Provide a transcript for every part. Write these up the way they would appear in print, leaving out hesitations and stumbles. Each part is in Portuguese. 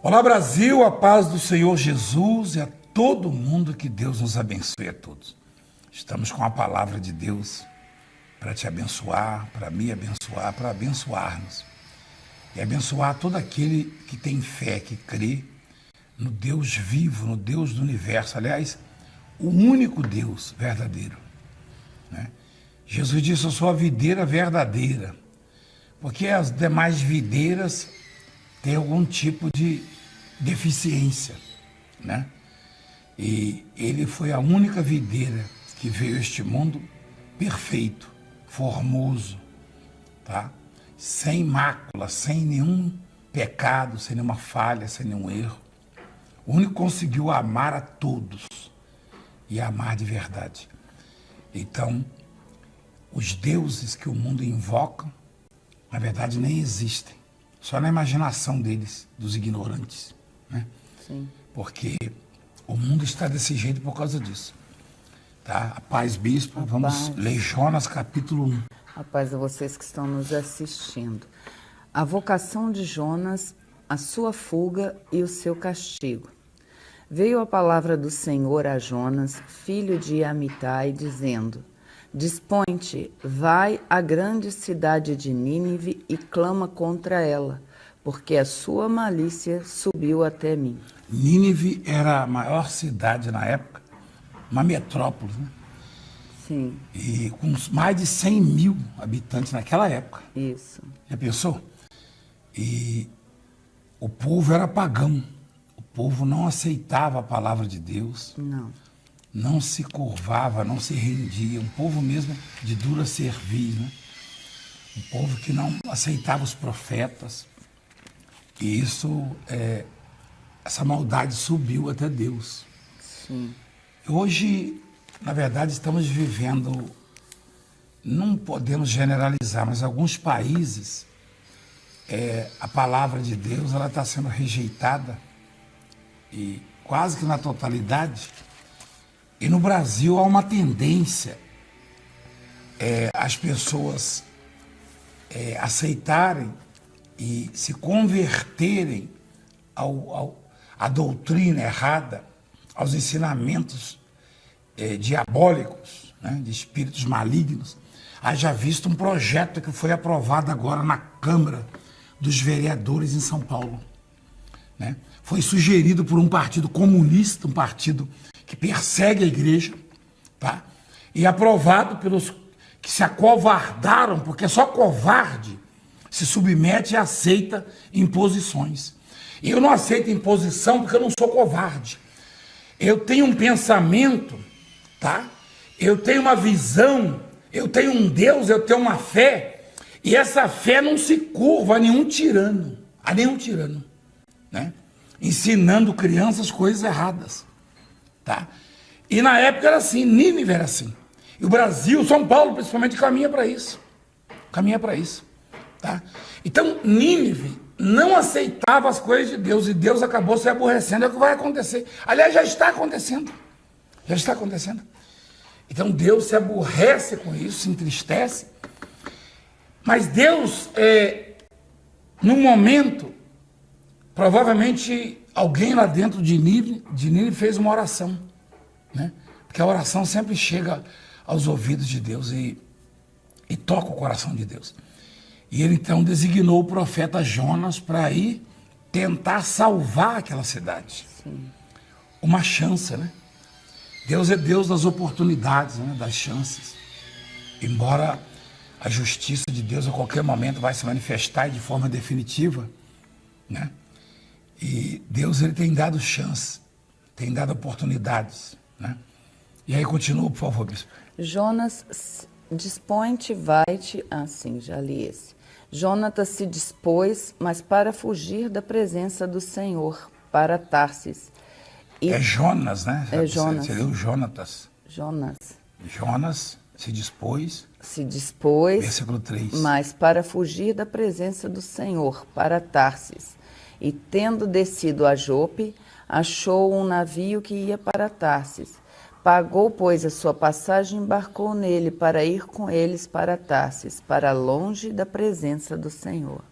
Olá, Brasil, a paz do Senhor Jesus e a todo mundo, que Deus nos abençoe a todos. Estamos com a palavra de Deus para te abençoar, para me abençoar, para abençoar-nos. E abençoar todo aquele que tem fé, que crê no Deus vivo, no Deus do universo. Aliás, o único Deus verdadeiro, né? Jesus disse: eu sou a videira verdadeira, porque as demais videiras têm algum tipo de deficiência, né? E ele foi a única videira que veio a este mundo perfeito, formoso, tá? Sem mácula, sem nenhum pecado, sem nenhuma falha, sem nenhum erro. O único que conseguiu amar a todos e amar de verdade. Então, os deuses que o mundo invoca, na verdade, nem existem. Só na imaginação deles, dos ignorantes, né? Sim. Porque o mundo está desse jeito por causa disso. Tá? A paz, bispo. Vamos ler Jonas capítulo 1. A paz a vocês que estão nos assistindo. A vocação de Jonas, a sua fuga e o seu castigo. Veio a palavra do Senhor a Jonas, filho de Amitai, dizendo: Dispõe-te, vai à grande cidade de Nínive e clama contra ela, porque a sua malícia subiu até mim. Nínive era a maior cidade na época, uma metrópole, né? Sim. E com mais de 100 mil habitantes naquela época. Isso. Já pensou? E o povo era pagão. O povo não aceitava a palavra de Deus. Não se curvava, não se rendia. Um povo mesmo de dura cerviz, né? Um povo que não aceitava os profetas. E isso, essa maldade subiu até Deus. Sim. Hoje, na verdade, estamos vivendo, não podemos generalizar, mas alguns países, a palavra de Deus ela está sendo rejeitada, e quase que na totalidade. E no Brasil há uma tendência as pessoas aceitarem e se converterem à doutrina errada, aos ensinamentos diabólicos, né, de espíritos malignos. Haja visto um projeto que foi aprovado agora na Câmara dos Vereadores em São Paulo, né? Foi sugerido por um partido comunista, um partido que persegue a igreja, tá? E aprovado pelos que se acovardaram, porque só covarde se submete e aceita imposições. E eu não aceito imposição porque eu não sou covarde. Eu tenho um pensamento, tá? Eu tenho uma visão, eu tenho um Deus, eu tenho uma fé, e essa fé não se curva a nenhum tirano, né? Ensinando crianças coisas erradas, tá? E na época era assim, Nínive era assim. E o Brasil, São Paulo principalmente, caminha para isso, tá? Então Nínive não aceitava as coisas de Deus, e Deus acabou se aborrecendo. É o que vai acontecer. Aliás, já está acontecendo. Então Deus se aborrece com isso, se entristece. Mas Deus, no momento, provavelmente alguém lá dentro de Nínive fez uma oração, né? Porque a oração sempre chega aos ouvidos de Deus e toca o coração de Deus. E ele então designou o profeta Jonas para ir tentar salvar aquela cidade. Sim. Uma chance, né? Deus é Deus das oportunidades, né? Das chances. Embora a justiça de Deus a qualquer momento vai se manifestar de forma definitiva, né? E Deus, ele tem dado chance, tem dado oportunidades, né? E aí continua, por favor, bispo. Jonas, dispõe-te, vai-te. Sim, já li esse. Jonatas se dispôs, mas para fugir da presença do Senhor, para Tarsis. É Jonas, né? Jonas. Você leu Jonatas. Jonas se dispôs. Versículo 3. Mas para fugir da presença do Senhor, para Tarsis. E tendo descido a Jope, achou um navio que ia para Tarsis. Pagou, pois, a sua passagem e embarcou nele para ir com eles para Tarsis, para longe da presença do Senhor.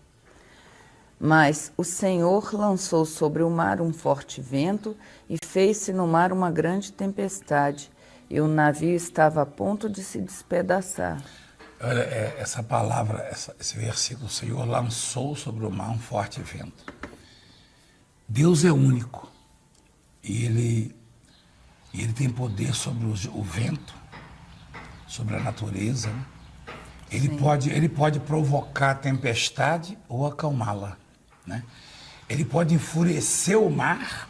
Mas o Senhor lançou sobre o mar um forte vento e fez-se no mar uma grande tempestade, e o navio estava a ponto de se despedaçar. Olha, essa palavra, esse versículo, o Senhor lançou sobre o mar um forte vento. Deus é único e Ele tem poder sobre o vento, sobre a natureza, né? Ele pode provocar a tempestade ou acalmá-la, né? Ele pode enfurecer o mar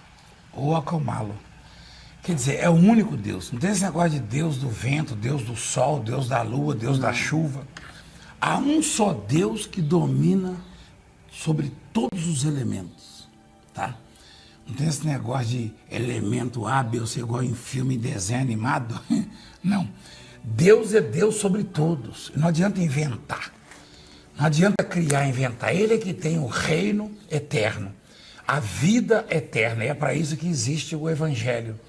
ou acalmá-lo. Quer dizer, é o único Deus. Não tem esse negócio de Deus do vento, Deus do sol, Deus da lua, Deus da chuva. Há um só Deus que domina sobre todos os elementos, tá? Não tem esse negócio de elemento A, B, ou C, igual em filme, desenho animado. Não. Deus é Deus sobre todos. Não adianta inventar. Não adianta criar, inventar. Ele é que tem o reino eterno, a vida eterna. E é para isso que existe o Evangelho.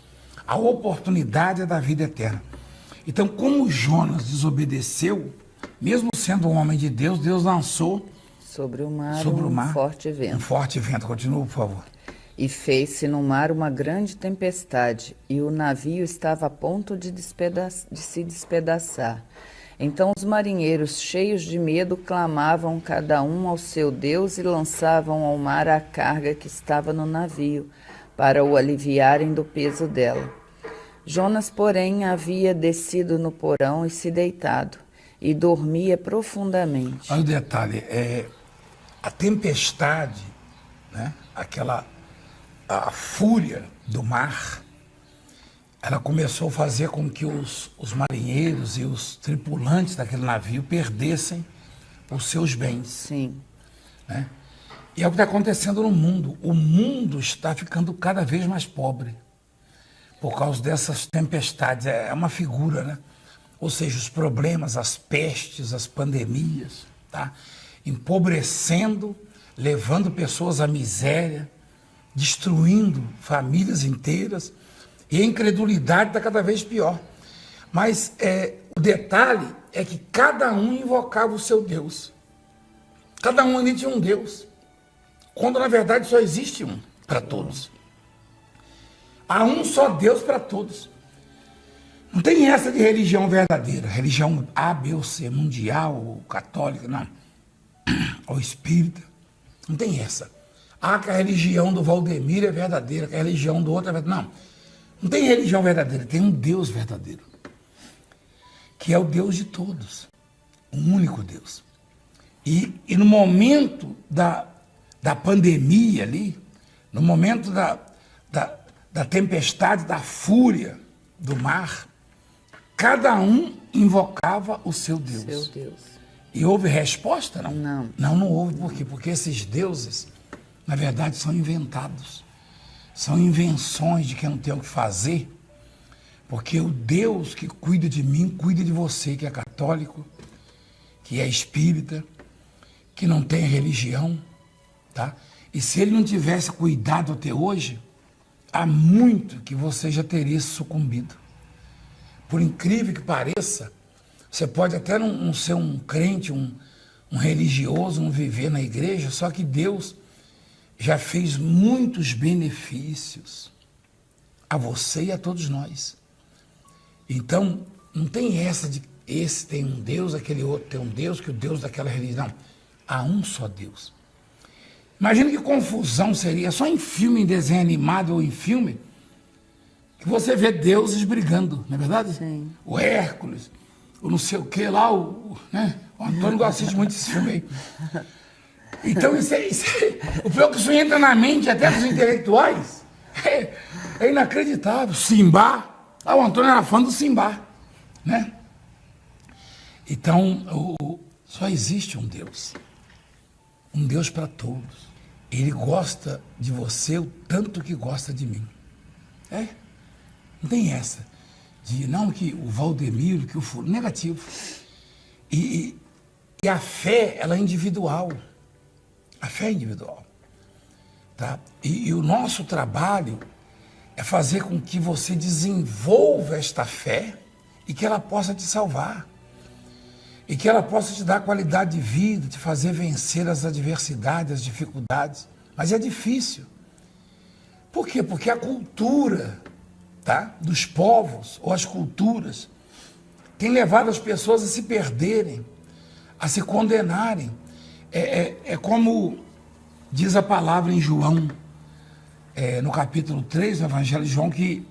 A oportunidade é da vida eterna. Então, como Jonas desobedeceu, mesmo sendo um homem de Deus, Deus lançou Sobre o mar um forte vento. Um forte vento. Continua, por favor. E fez-se no mar uma grande tempestade, e o navio estava a ponto de se despedaçar. Então os marinheiros, cheios de medo, clamavam cada um ao seu Deus e lançavam ao mar a carga que estava no navio, para o aliviarem do peso dela. Jonas, porém, havia descido no porão e se deitado, e dormia profundamente. Olha o detalhe, a tempestade, né, a fúria do mar, ela começou a fazer com que os marinheiros e os tripulantes daquele navio perdessem os seus bens. Sim. Né? E é o que está acontecendo no mundo. O mundo está ficando cada vez mais pobre por causa dessas tempestades. É uma figura, né? Ou seja, os problemas, as pestes, as pandemias, tá? Empobrecendo, levando pessoas à miséria, destruindo famílias inteiras, e a incredulidade está cada vez pior. Mas o detalhe é que cada um invocava o seu Deus. Cada um ali tinha um Deus, quando na verdade só existe um para todos. Há um só Deus para todos. Não tem essa de religião verdadeira, religião A, B ou C, mundial, ou católica, não. Ou espírita. Não tem essa. Ah, que a religião do Valdemir é verdadeira, que a religião do outro é verdadeira. Não, não tem religião verdadeira, tem um Deus verdadeiro, que é o Deus de todos, um único Deus. E no momento da pandemia ali, no momento da tempestade, da fúria do mar, cada um invocava o seu Deus. Seu Deus. E houve resposta? Não. Não. Não houve. Por quê? Porque esses deuses, na verdade, são inventados. São invenções de quem não tem o que fazer. Porque o Deus que cuida de mim, cuida de você, que é católico, que é espírita, que não tem religião, tá? E se ele não tivesse cuidado até hoje, há muito que você já teria sucumbido. Por incrível que pareça, você pode até não ser um crente, um religioso, não viver na igreja, só que Deus já fez muitos benefícios a você e a todos nós. Então, não tem essa de esse tem um Deus, aquele outro tem um Deus, que o Deus daquela religião. Não, há um só Deus. Imagina que confusão seria, só em filme, em desenho animado ou em filme, que você vê deuses brigando, não é verdade? Sim. O Hércules, o não sei o que lá, né? O Antônio não assiste muito esse filme aí. Então, o pior que isso entra na mente até dos intelectuais. É inacreditável. Simba. O Antônio era fã do Simba, né? Então, só existe um Deus. Um Deus para todos. Ele gosta de você o tanto que gosta de mim. Não tem essa. Não que o Valdemiro, que o fulano. Negativo. E a fé, ela é individual. A fé é individual. Tá? E o nosso trabalho é fazer com que você desenvolva esta fé e que ela possa te salvar. e que ela possa te dar qualidade de vida, te fazer vencer as adversidades, as dificuldades. Mas é difícil. Por quê? Porque a cultura, tá, dos povos ou as culturas tem levado as pessoas a se perderem, a se condenarem. É como diz a palavra em João, no capítulo 3 do Evangelho de João, que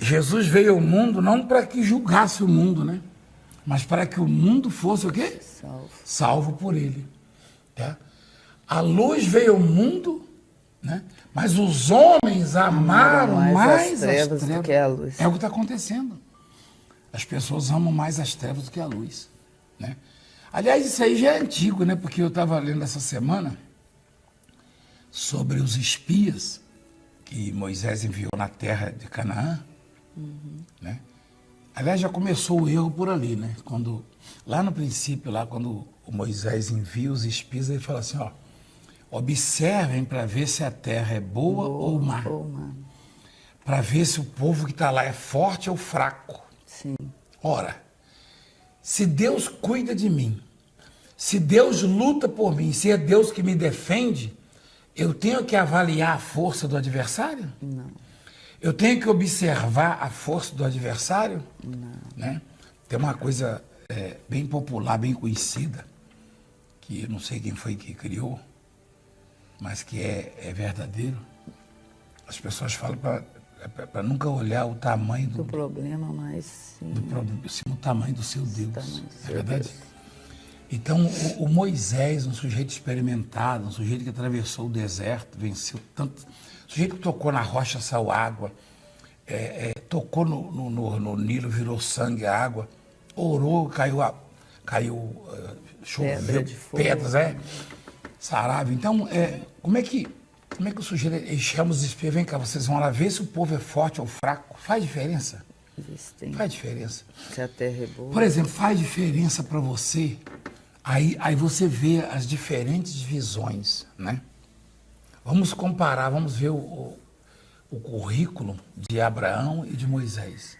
Jesus veio ao mundo não para que julgasse o mundo, né? Mas para que o mundo fosse o quê? Salvo por ele. Tá? A luz veio ao mundo, né? Mas os homens amaram mais as trevas do que a luz. É o que está acontecendo. As pessoas amam mais as trevas do que a luz, né? Aliás, isso aí já é antigo, né? Porque eu estava lendo essa semana sobre os espias que Moisés enviou na terra de Canaã, né? Aliás, já começou o erro por ali, né? Lá no princípio, quando o Moisés envia os espias, ele fala assim, ó, observem para ver se a terra é boa ou má. Para ver se o povo que está lá é forte ou fraco. Sim. Ora, se Deus cuida de mim, se Deus luta por mim, se é Deus que me defende, eu tenho que avaliar a força do adversário? Não. Eu tenho que observar a força do adversário? Não. Né? Tem uma coisa bem popular, bem conhecida, que eu não sei quem foi que criou, mas que é verdadeiro. As pessoas falam para nunca olhar o tamanho do problema, mas sim, o tamanho do seu Deus. É verdade? Deus. Então, o Moisés, um sujeito experimentado, um sujeito que atravessou o deserto, venceu tanto, um sujeito que tocou na rocha, saiu água, tocou no Nilo, virou sangue a água, orou, choveu pedras, sarave. Então, como é que o sujeito, ele chama os espias, vem cá, vocês vão lá ver se o povo é forte ou fraco? Faz diferença? Faz diferença. Se a terra é boa. Por exemplo, faz diferença para você. Aí você vê as diferentes visões, né? Vamos comparar, vamos ver o currículo de Abraão e de Moisés.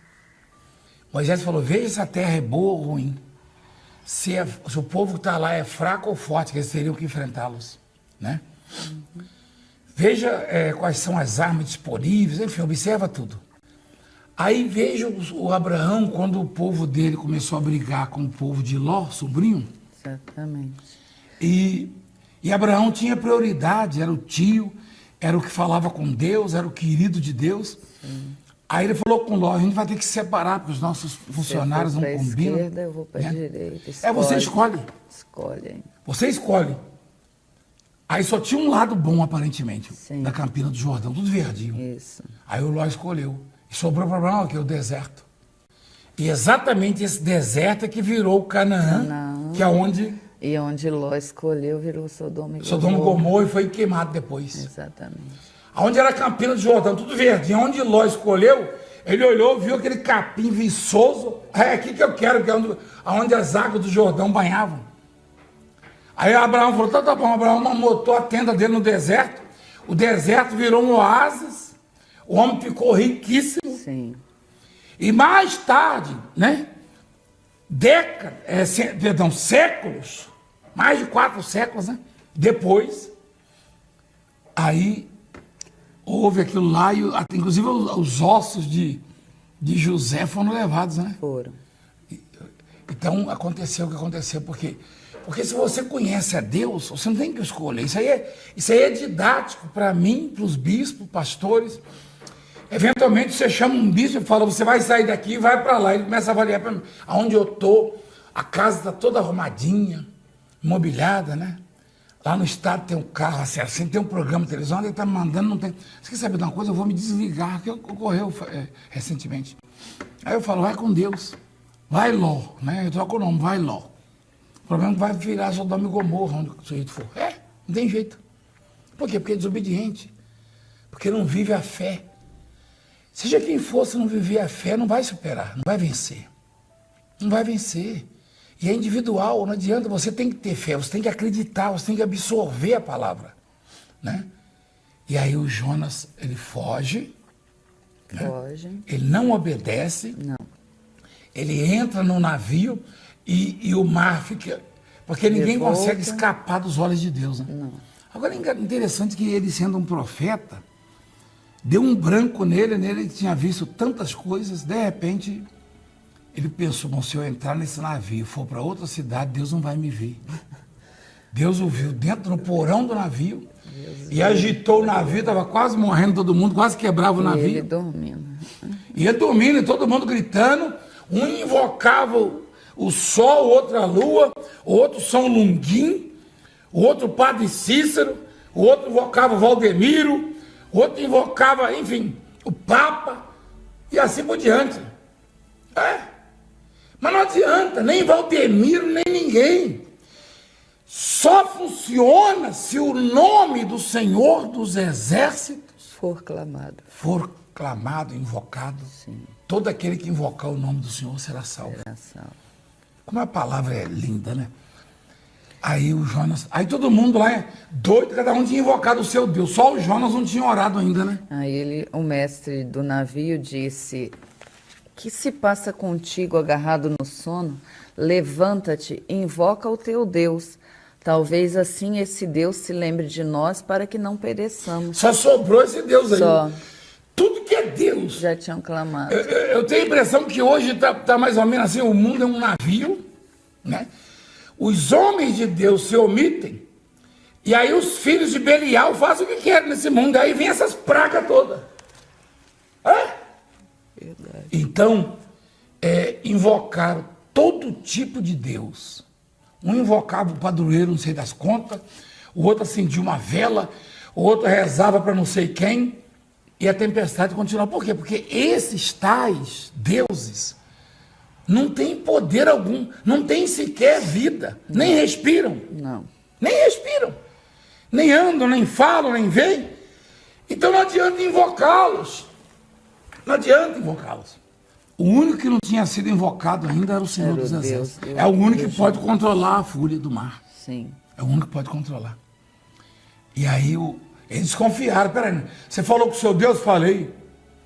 Moisés falou, veja se a terra é boa ou ruim. Se o povo que está lá é fraco ou forte, que eles teriam que enfrentá-los, né? Veja quais são as armas disponíveis, enfim, observa tudo. Aí veja o Abraão, quando o povo dele começou a brigar com o povo de Ló, sobrinho. Exatamente. E Abraão tinha prioridade, era o tio, era o que falava com Deus, era o querido de Deus. Sim. Aí ele falou com Ló, a gente vai ter que se separar, porque os nossos funcionários não combinam. Esquerda, eu vou para a direita. Você escolhe. Escolhe. Você escolhe. Aí só tinha um lado bom, aparentemente, Sim. da Campina do Jordão, tudo verdinho. Isso. Aí o Ló escolheu. E sobrou o problema, que é o deserto. E exatamente esse deserto é que virou Canaã, que é onde... E onde Ló escolheu, virou Sodoma e Gomorra. Sodoma e Gomorra e foi queimado depois. Exatamente. Onde era Campina do Jordão, tudo verdinho. Onde Ló escolheu, ele olhou, viu aquele capim viçoso. É aqui que eu quero, que é onde as águas do Jordão banhavam. Aí Abraão falou, tá bom. Abraão montou a tenda dele no deserto. O deserto virou um oásis. O homem ficou riquíssimo. Sim. E mais tarde, né? Séculos, mais de 4 séculos, né? Depois, aí houve aquilo lá, inclusive os ossos de José foram levados, né? Foram. Então aconteceu o que aconteceu, porque se você conhece a Deus, você não tem que escolher. Isso aí é didático para mim, para os bispos, pastores. Eventualmente você chama um bispo e fala, você vai sair daqui e vai para lá. Ele começa a avaliar para mim, aonde eu estou, a casa está toda arrumadinha, imobiliada, né? Lá no estado tem um carro assim, tem um programa de televisão, ele está me mandando, não tem... Você quer saber de uma coisa? Eu vou me desligar, que ocorreu recentemente. Aí eu falo, vai com Deus, vai Ló, né? Eu troco o nome, vai Ló. O problema é que vai virar Sodoma e Gomorra, onde o sujeito for. Não tem jeito. Por quê? Porque é desobediente. Porque não vive a fé. Seja quem for, se não viver a fé, não vai superar, não vai vencer. Não vai vencer. E é individual, não adianta, você tem que ter fé, você tem que acreditar, você tem que absorver a palavra, né? E aí o Jonas, ele foge, né? Foge. Ele não obedece, Não. ele entra no navio, e o mar fica... Porque ninguém Revolta. consegue escapar dos olhos de Deus, né? Não. Agora é interessante que ele, sendo um profeta, deu um branco nele, ele tinha visto tantas coisas, de repente ele pensou, bom, se eu entrar nesse navio e for para outra cidade, Deus não vai me ver. Deus o viu dentro no porão do navio e agitou o navio, estava quase morrendo todo mundo, quase quebrava o E navio. ele dormindo. E ele dormindo, e todo mundo gritando, um invocava o sol, o outro a lua, o outro São Lunguim, o outro Padre Cícero, o outro invocava o Valdemiro, o outro invocava, enfim, o Papa, e assim por diante. Mas não adianta, nem Valdemiro, nem ninguém. Só funciona se o nome do Senhor dos Exércitos For clamado. for clamado, invocado. Sim. Todo aquele que invocar o nome do Senhor será salvo. Será salvo. Como a palavra é linda, né? Aí o Jonas, aí todo mundo lá é doido, cada um tinha invocado o seu Deus, só o Jonas não tinha orado ainda, né? Aí o mestre do navio disse: que se passa contigo agarrado no sono? Levanta-te e invoca o teu Deus. Talvez assim esse Deus se lembre de nós para que não pereçamos. Só sobrou esse Deus aí. Só. Tudo que é Deus. Já tinham clamado. Eu tenho a impressão que hoje tá mais ou menos assim, o mundo é um navio, né? Os homens de Deus se omitem, e aí os filhos de Belial fazem o que querem nesse mundo, aí vem essas pragas todas. Verdade. Então, invocaram todo tipo de Deus. Um invocava o padroeiro, não sei das contas, o outro acendia uma vela, o outro rezava para não sei quem, e a tempestade continuava. Por quê? Porque esses tais deuses não têm poder algum, não têm sequer vida, nem respiram. Não. Nem respiram, nem andam, nem falam, nem veem. Então não adianta invocá-los. Não adianta invocá-los. O único que não tinha sido invocado ainda era o Senhor Era o dos Deus, Exércitos. Deus, É o único Deus, que pode controlar a fúria do mar. Sim. É o único que pode controlar. E aí eles desconfiaram. Peraí, você falou com o seu Deus? Falei.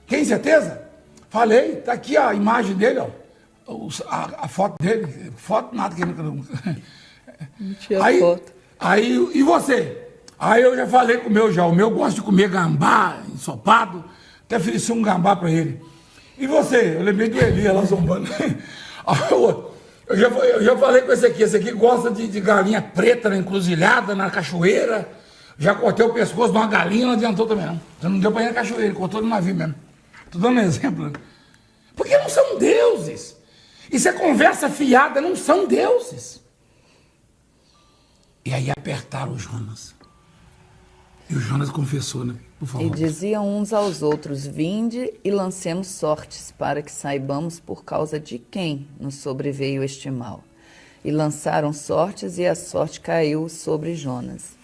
Tem certeza? Falei. Está aqui a imagem dele, ó. A foto dele. Foto nada que ele não... Não tinha foto. Aí, e você? Aí eu já falei com o meu já. O meu gosta de comer gambá ensopado. Até ofereci um gambá para ele. E você? Eu lembrei do Elias lá zombando. Eu já falei com esse aqui gosta de galinha preta na encruzilhada, na cachoeira. Já cortei o pescoço de uma galinha, não adiantou também não. Já não deu para ir na cachoeira, ele cortou no navio mesmo. Estou dando um exemplo. Né? Porque não são deuses. Isso é conversa fiada, não são deuses. E aí apertaram o Jonas. E o Jonas confessou, né? Por favor. E diziam uns aos outros: vinde e lancemos sortes, para que saibamos por causa de quem nos sobreveio este mal. E lançaram sortes, e a sorte caiu sobre Jonas.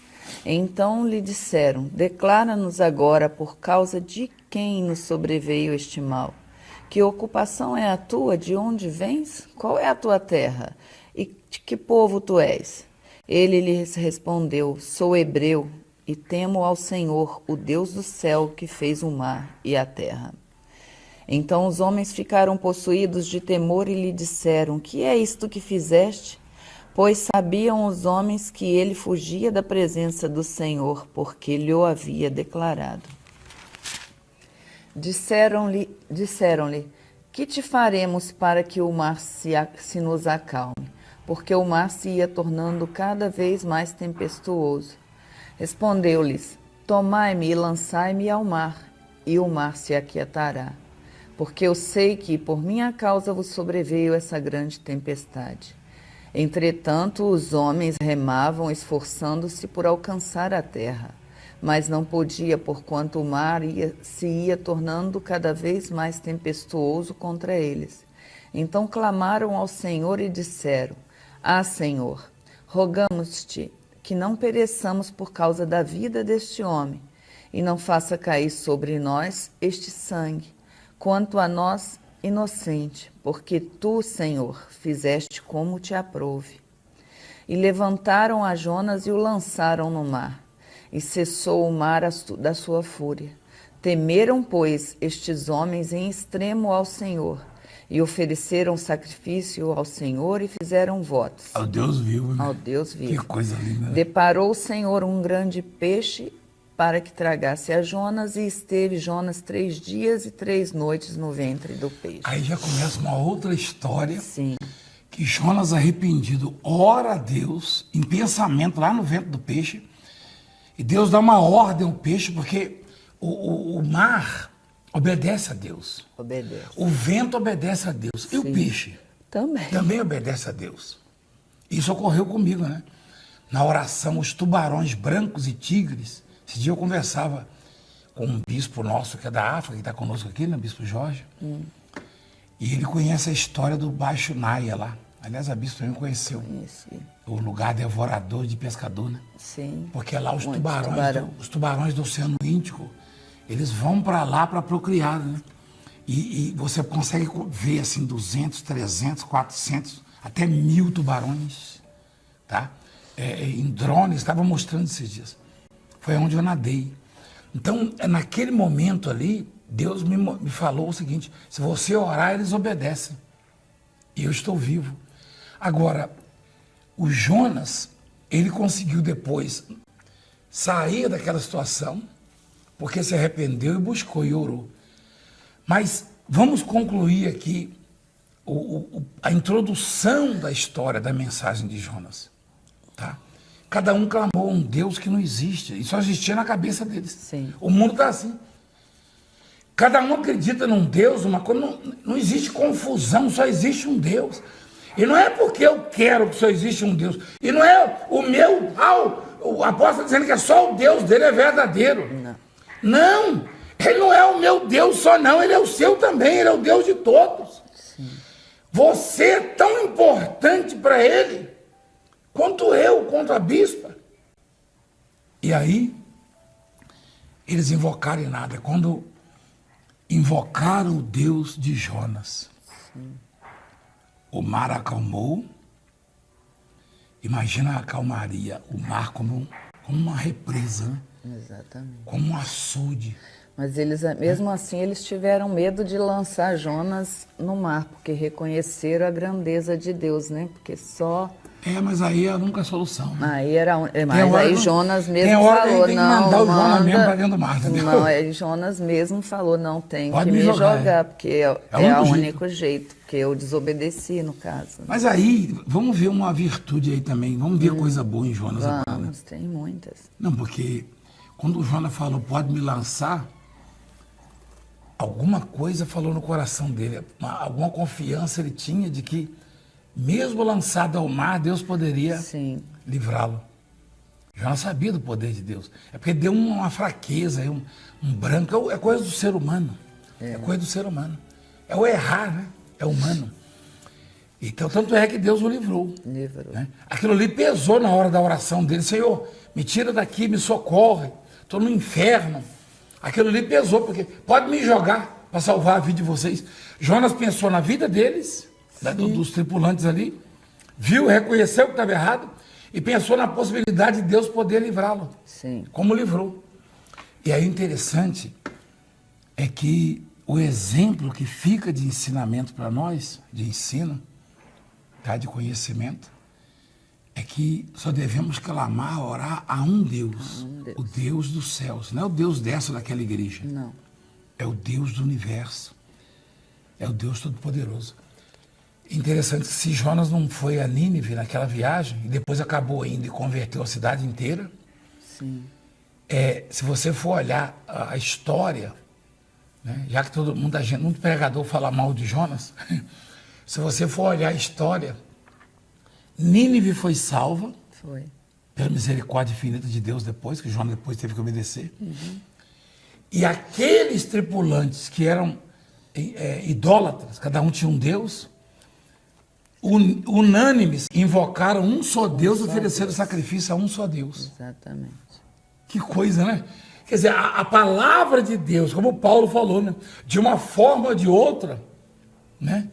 Então lhe disseram: declara-nos agora por causa de quem nos sobreveio este mal. Que ocupação é a tua? De onde vens? Qual é a tua terra? E de que povo tu és? Ele lhes respondeu: sou hebreu, e temo ao Senhor, o Deus do céu, que fez o mar e a terra. Então os homens ficaram possuídos de temor e lhe disseram: que é isto que fizeste? Pois sabiam os homens que ele fugia da presença do Senhor, porque lhe o havia declarado. Disseram-lhe, que te faremos para que o mar se nos acalme? Porque o mar se ia tornando cada vez mais tempestuoso. Respondeu-lhes: tomai-me e lançai-me ao mar, e o mar se aquietará. Porque eu sei que por minha causa vos sobreveio essa grande tempestade. Entretanto, os homens remavam, esforçando-se por alcançar a terra, mas não podia, porquanto o mar se ia tornando cada vez mais tempestuoso contra eles. Então clamaram ao Senhor e disseram: ah, Senhor, rogamos-te que não pereçamos por causa da vida deste homem, e não faça cair sobre nós este sangue, quanto a nós inocente, porque tu, Senhor, fizeste como te aprouve. E levantaram a Jonas e o lançaram no mar, e cessou o mar da sua fúria. Temeram, pois, estes homens em extremo ao Senhor, e ofereceram sacrifício ao Senhor e fizeram votos. Ao Deus vivo, né? Ao Deus Que vivo. coisa linda. Né? Deparou o Senhor um grande peixe para que tragasse a Jonas, e esteve Jonas 3 dias e 3 noites no ventre do peixe. Aí já começa uma outra história. Sim, Que Jonas, arrependido, ora a Deus em pensamento lá no ventre do peixe. E Deus dá uma ordem ao peixe, porque o mar obedece a Deus. obedece. O vento obedece a Deus. E o peixe Também. também obedece a Deus. Isso ocorreu comigo, né? Na oração, os tubarões brancos e tigres. Esse dia eu conversava com um bispo nosso, que é da África, que está conosco aqui, né? Bispo Jorge. E ele conhece a história do Baixo Naia lá. Aliás, a bispo também conheceu. Isso. O lugar devorador de pescador, né? Sim. Porque lá os Muito tubarões, tubarão. os tubarões do Oceano Índico, eles vão para lá para procriar, né? E você consegue ver assim 200, 300, 400, até 1000 tubarões, tá? Em drones, estava mostrando esses dias. Foi onde eu nadei. Então, naquele momento ali, Deus me falou o seguinte: se você orar, eles obedecem. E eu estou vivo. Agora, o Jonas, ele conseguiu depois sair daquela situação, porque se arrependeu e buscou e orou. Mas vamos concluir aqui a introdução da história da mensagem de Jonas. Tá? Cada um clamou a um Deus que não existe, e só existia na cabeça deles. Sim. O mundo está assim. Cada um acredita num Deus, uma coisa, não existe confusão, só existe um Deus. E não é porque eu quero que só existe um Deus. E não é o meu, o apóstolo está dizendo que é só o Deus dele é verdadeiro. Não, ele não é o meu Deus só não, ele é o seu também, ele é o Deus de todos. Sim. Você é tão importante para ele, quanto eu, quanto a bispa. E aí, eles invocaram em nada. Quando invocaram o Deus de Jonas, o mar acalmou. Imagina a calmaria, o mar como uma represa, né? Exatamente. Como um açude. Mas eles, mesmo assim, eles tiveram medo de lançar Jonas no mar, porque reconheceram a grandeza de Deus, né? Porque só... Mas aí é a única solução. Né? Aí era, mas aí Jonas mesmo falou, tem que não, mandar o Jonas mesmo para manda, dentro do mar, entendeu? não, aí Jonas mesmo falou, não, tem Pode que me me jogar, jogar, porque é o o único único jeito, porque eu desobedeci no caso. Mas aí, vamos ver uma virtude aí também, vamos ver coisa boa em Jonas agora. Né? Vamos, tem muitas. Não, porque quando o Jonas falou, pode me lançar, alguma coisa falou no coração dele, alguma confiança ele tinha de que, mesmo lançado ao mar, Deus poderia livrá-lo. Jonas sabia do poder de Deus. É porque deu uma fraqueza, um branco, é coisa do ser humano. É coisa do ser humano. É o errar, né? É humano. Então, tanto é que Deus o livrou. Livrou. Né? Aquilo ali pesou na hora da oração dele. Senhor, me tira daqui, me socorre. Estou no inferno. Aquilo ali pesou, porque pode me jogar para salvar a vida de vocês. Jonas pensou na vida deles, dos tripulantes ali, viu, reconheceu que estava errado e pensou na possibilidade de Deus poder livrá-lo. Sim. Como livrou. E aí interessante é que o exemplo que fica de ensinamento para nós, de ensino, tá, de conhecimento, é que só devemos clamar, orar a um Deus, o Deus dos céus. Não é o Deus dessa daquela igreja. Não. É o Deus do universo. É o Deus Todo-Poderoso. Interessante que se Jonas não foi a Nínive naquela viagem, e depois acabou indo e converteu a cidade inteira, Sim. Se você for olhar a história, né, já que todo mundo, muito pregador fala mal de Jonas, se você for olhar a história, Nínive foi salva, Foi. pela misericórdia infinita de Deus depois, que Jonas depois teve que obedecer. E aqueles tripulantes que eram idólatras, cada um tinha um Deus, unânimes, invocaram um só Deus, ofereceram sacrifício a um só Deus. Exatamente. Que coisa, né? Quer dizer, a palavra de Deus, como Paulo falou, né? De uma forma ou de outra, né?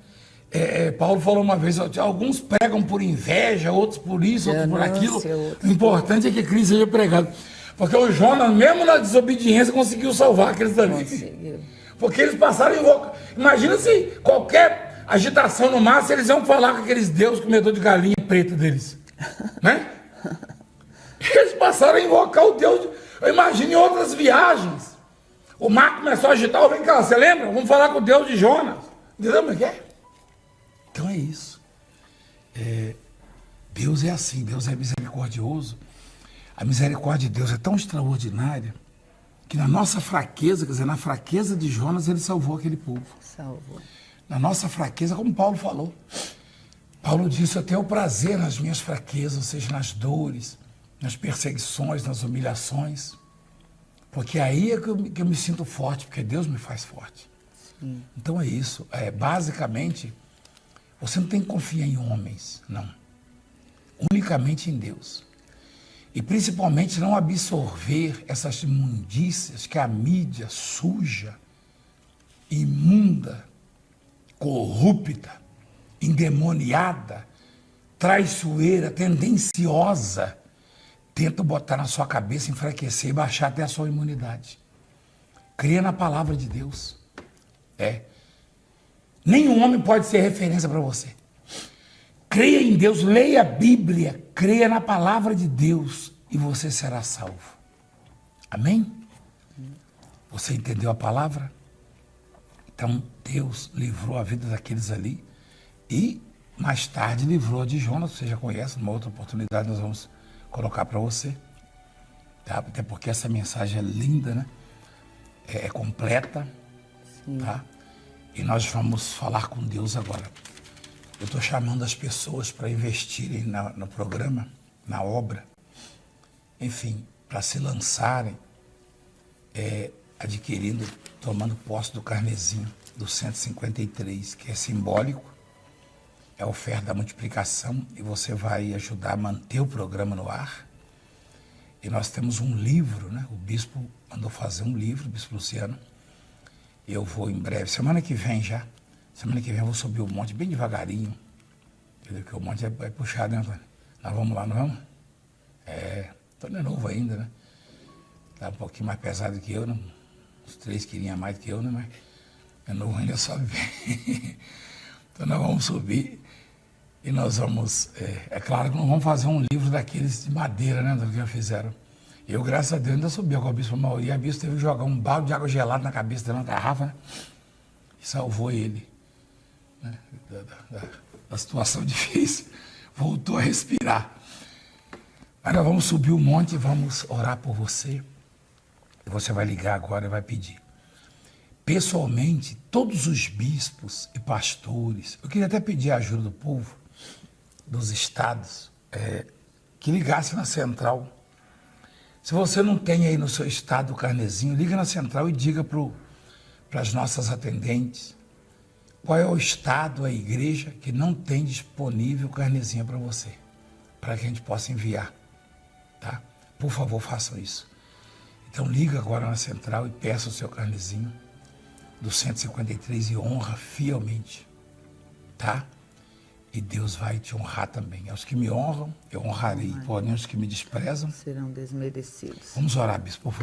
Paulo falou uma vez, alguns pregam por inveja, outros por isso, outros por aquilo. O importante é que Cristo seja pregado. Porque o Jonas, mesmo na desobediência, conseguiu salvar aqueles dali. Conseguiu. Porque eles passaram a invocar. Imagina se qualquer agitação no mar, se eles vão falar com aqueles deuses comedor de galinha preta deles, né? Eles passaram a invocar o Deus. Eu imagino em outras viagens. O mar começou a agitar, vem cá, você lembra? Vamos falar com o Deus de Jonas. Entendeu como é que é? Então é isso. Deus é assim, Deus é misericordioso. A misericórdia de Deus é tão extraordinária que na nossa fraqueza, quer dizer, na fraqueza de Jonas, ele salvou aquele povo. Salvou. Na nossa fraqueza, como Paulo falou. Paulo disse, eu tenho prazer nas minhas fraquezas, ou seja, nas dores, nas perseguições, nas humilhações. Porque aí é que eu me sinto forte, porque Deus me faz forte. Sim. Então é isso. Basicamente, você não tem que confiar em homens, não. Unicamente em Deus. E principalmente não absorver essas imundícias que a mídia suja, imunda, corrupta, endemoniada, traiçoeira, tendenciosa, tenta botar na sua cabeça, enfraquecer e baixar até a sua imunidade. Creia na palavra de Deus. Nenhum homem pode ser referência para você. Creia em Deus, leia a Bíblia, creia na palavra de Deus e você será salvo. Amém? Você entendeu a palavra? Então, Deus livrou a vida daqueles ali e mais tarde livrou a de Jonas, você já conhece, numa outra oportunidade nós vamos colocar para você. Tá? Até porque essa mensagem é linda, né? É completa. Sim. Tá? E nós vamos falar com Deus agora. Eu estou chamando as pessoas para investirem no programa, na obra, enfim, para se lançarem, adquirindo, tomando posse do carnezinho do 153, que é simbólico, é a oferta da multiplicação, e você vai ajudar a manter o programa no ar. E nós temos um livro, né? O bispo mandou fazer um livro, o bispo Luciano. Eu vou em breve, semana que vem eu vou subir o monte bem devagarinho. Entendeu? Porque o monte é puxado, né, Antônio? Nós vamos lá, não vamos? Antônio é novo ainda, né? Tá um pouquinho mais pesado que eu, né? Uns 3 quilinhos a mais que eu, né? Mas é novo ainda, sobe bem. Então nós vamos subir e nós vamos... É claro que não vamos fazer um livro daqueles de madeira, né? Do que já fizeram. Eu, graças a Deus, ainda subi com o bispo Mauri. A bispo teve que jogar um balde de água gelada na cabeça dele, uma garrafa, né? E salvou ele, né? Da situação difícil. Voltou a respirar. Mas nós vamos subir o monte e vamos orar por você. E você vai ligar agora e vai pedir. Pessoalmente, todos os bispos e pastores, eu queria até pedir a ajuda do povo, dos estados, que ligasse na central. Se você não tem aí no seu estado o carnezinho, liga na central e diga para as nossas atendentes qual é o estado, a igreja que não tem disponível o carnezinho para você, para que a gente possa enviar, tá? Por favor, façam isso. Então liga agora na central e peça o seu carnezinho do 153 e honra fielmente, tá? E Deus vai te honrar também. Aos que me honram, eu honrarei. Porém, os que me desprezam serão desmerecidos. Vamos orar, bispo, por favor.